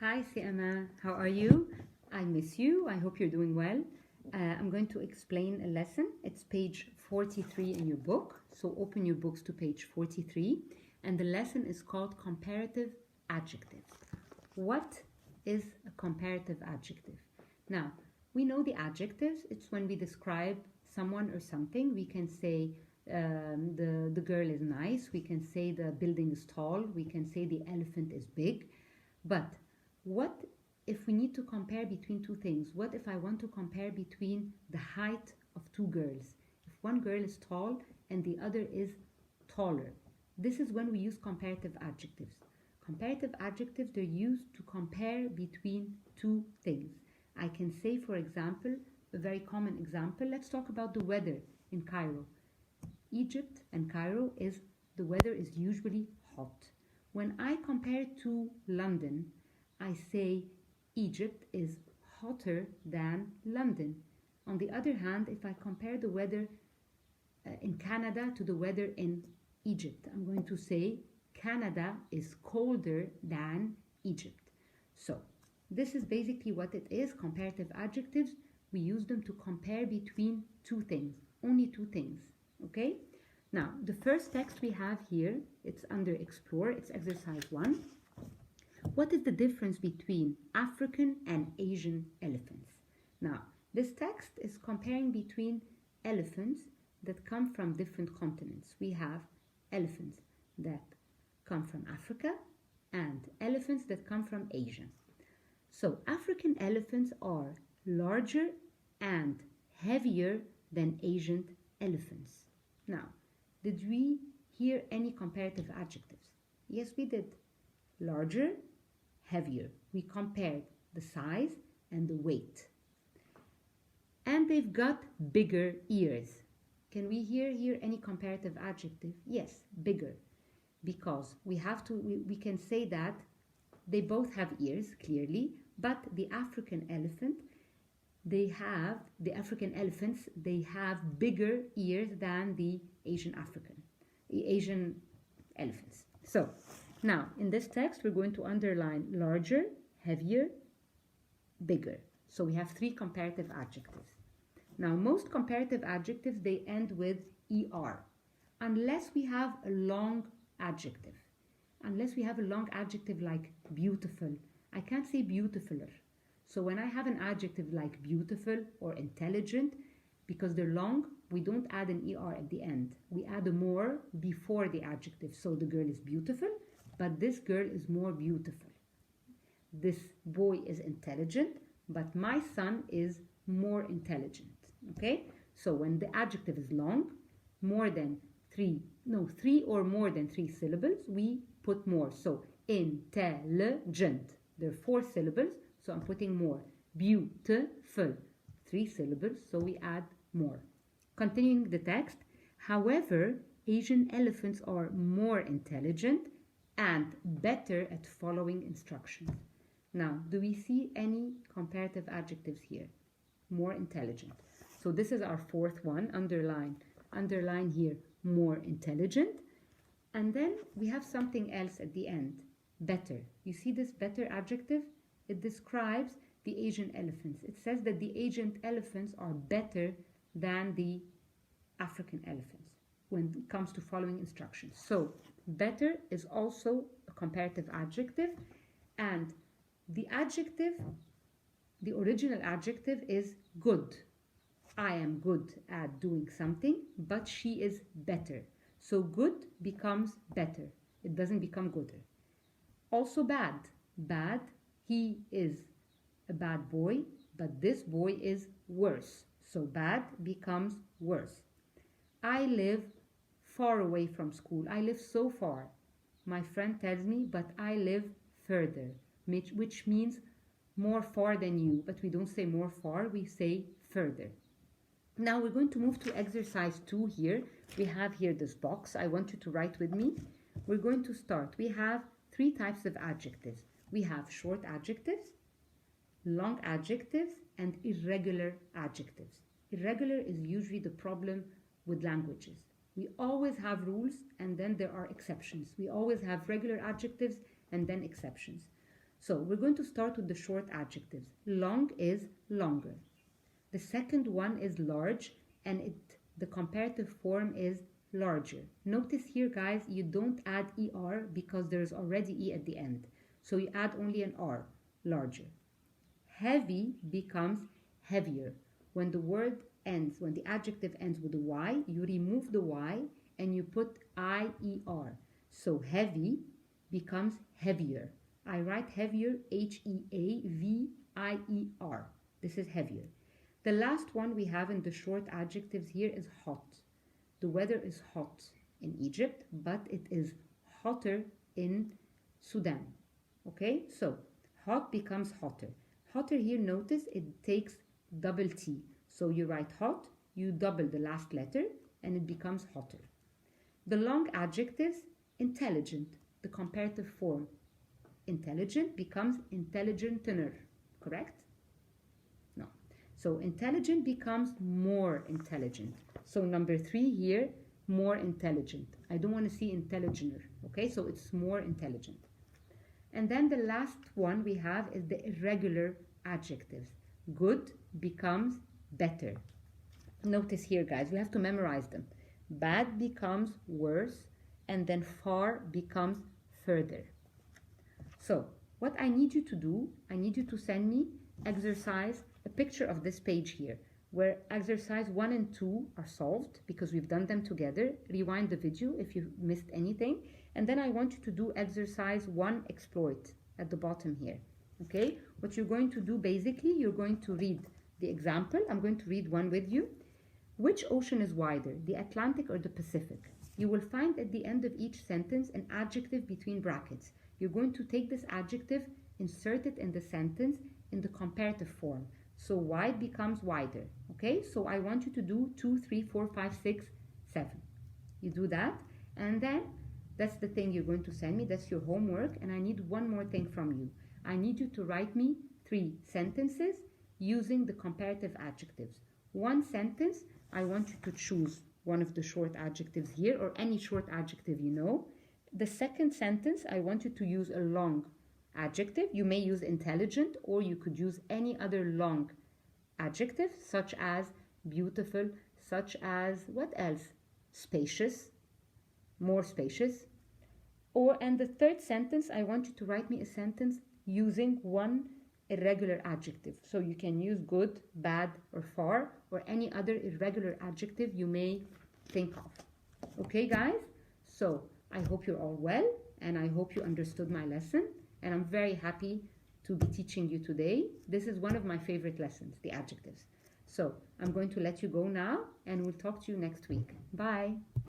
Hi CM1A, how are you? I miss you. I hope you're doing well. I'm going to explain a lesson. It's page 43 in your book. So open your books to page 43. And the lesson is called Comparative Adjectives. What is a comparative adjective? Now, we know the adjectives. It's when we describe someone or something. We can say the girl is nice. We can say the building is tall. We can say the elephant is big. But what if we need to compare between two things? What if I want to compare between the height of two girls? If one girl is tall and the other is taller, this is when we use comparative adjectives. Comparative adjectives, they're used to compare between two things. I can say, for example, a very common example, let's talk about the weather in Cairo. Egypt and Cairo, the weather is usually hot. When I compare to London, I say Egypt is hotter than London. On the other hand, if I compare the weather in Canada to the weather in Egypt, I'm going to say Canada is colder than Egypt. So this is basically what it is, comparative adjectives. We use them to compare between two things, only two things, okay? Now, the first text we have here, it's under Explore, it's exercise 1. What is the difference between African and Asian elephants? Now, this text is comparing between elephants that come from different continents. We have elephants that come from Africa and elephants that come from Asia. So, African elephants are larger and heavier than Asian elephants. Now, did we hear any comparative adjectives? Yes, we did. Larger, heavier. We compared the size and the weight. And they've got bigger ears. Can we hear here any comparative adjective? Yes, bigger. Because we can say that they both have ears, clearly, but the African elephants, they have bigger ears than the Asian elephants. So, now, in this text, we're going to underline larger, heavier, bigger. So we have 3 comparative adjectives. Now, most comparative adjectives, they end with ER. Unless we have a long adjective. Unless we have a long adjective like beautiful. I can't say beautifuler. So when I have an adjective like beautiful or intelligent, because they're long, we don't add an ER at the end. We add a more before the adjective. So the girl is beautiful, but this girl is more beautiful. This boy is intelligent, but my son is more intelligent. Okay? So when the adjective is long, three or more than 3 syllables, we put more. So intelligent. There are 4 syllables, so I'm putting more. Beautiful. 3 syllables, so we add more. Continuing the text, however, Asian elephants are more intelligent and better at following instructions. Now, do we see any comparative adjectives here? More intelligent. So this is our 4th one, underline here, more intelligent. And then we have something else at the end, better. You see this better adjective? It describes the Asian elephants. It says that the Asian elephants are better than the African elephants when it comes to following instructions. So, better is also a comparative adjective, and the original adjective is good. I am good at doing something, but she is better. So good becomes better. It doesn't become gooder. Also bad. Bad, he is a bad boy, but this boy is worse. So bad becomes worse. I live far away from school. I live so far. My friend tells me, but I live further, which means more far than you. But we don't say more far, we say further. Now we're going to move to exercise 2 here. We have here this box. I want you to write with me. We're going to start. We have 3 types of adjectives. We have short adjectives, long adjectives, and irregular adjectives. Irregular is usually the problem with languages. We always have rules and then there are exceptions. We always have regular adjectives and then exceptions. So we're going to start with the short adjectives. Long is longer. The second one is large, and the comparative form is larger. Notice here, guys, you don't add ER because there's already E at the end. So you add only an R, larger. Heavy becomes heavier. When the adjective ends with a Y, you remove the Y and you put IER. So heavy becomes heavier. I write heavier, HEAVIER. This is heavier. The last one we have in the short adjectives here is hot. The weather is hot in Egypt, but it is hotter in Sudan. Okay, so hot becomes hotter. Hotter here, notice it takes double T. So you write hot, you double the last letter, and it becomes hotter. The long adjectives, intelligent, the comparative form. Intelligent becomes intelligenter, correct? No. So intelligent becomes more intelligent. So number 3 here, more intelligent. I don't want to see intelligenter, okay? So it's more intelligent. And then the last one we have is the irregular adjectives. Good becomes better. Notice here, guys, we have to memorize them. Bad becomes worse, and then far becomes further. So what I need you to do, I need you to send me exercise, a picture of this page here, where exercise 1 and 2 are solved because we've done them together. Rewind the video if you missed anything. And then I want you to do exercise 1 exploit at the bottom here. Okay, what you're going to do basically, you're going to read the example. I'm going to read one with you. Which ocean is wider, the Atlantic or the Pacific? You will find at the end of each sentence an adjective between brackets. You're going to take this adjective, insert it in the sentence in the comparative form. So wide becomes wider. Okay, so I want you to do 2, 3, 4, 5, 6, 7. You do that, and then that's the thing you're going to send me. That's your homework, and I need one more thing from you. I need you to write me 3 sentences using the comparative adjectives. One sentence, I want you to choose one of the short adjectives here or any short adjective you know. The second sentence, I want you to use a long adjective. You may use intelligent, or you could use any other long adjective, such as beautiful, such as what else? Spacious, more spacious. And the third sentence, I want you to write me a sentence using one irregular adjective. So you can use good, bad, or far, or any other irregular adjective you may think of. Okay, guys? So I hope you're all well, and I hope you understood my lesson, and I'm very happy to be teaching you today. This is one of my favorite lessons, the adjectives. So I'm going to let you go now, and we'll talk to you next week. Bye.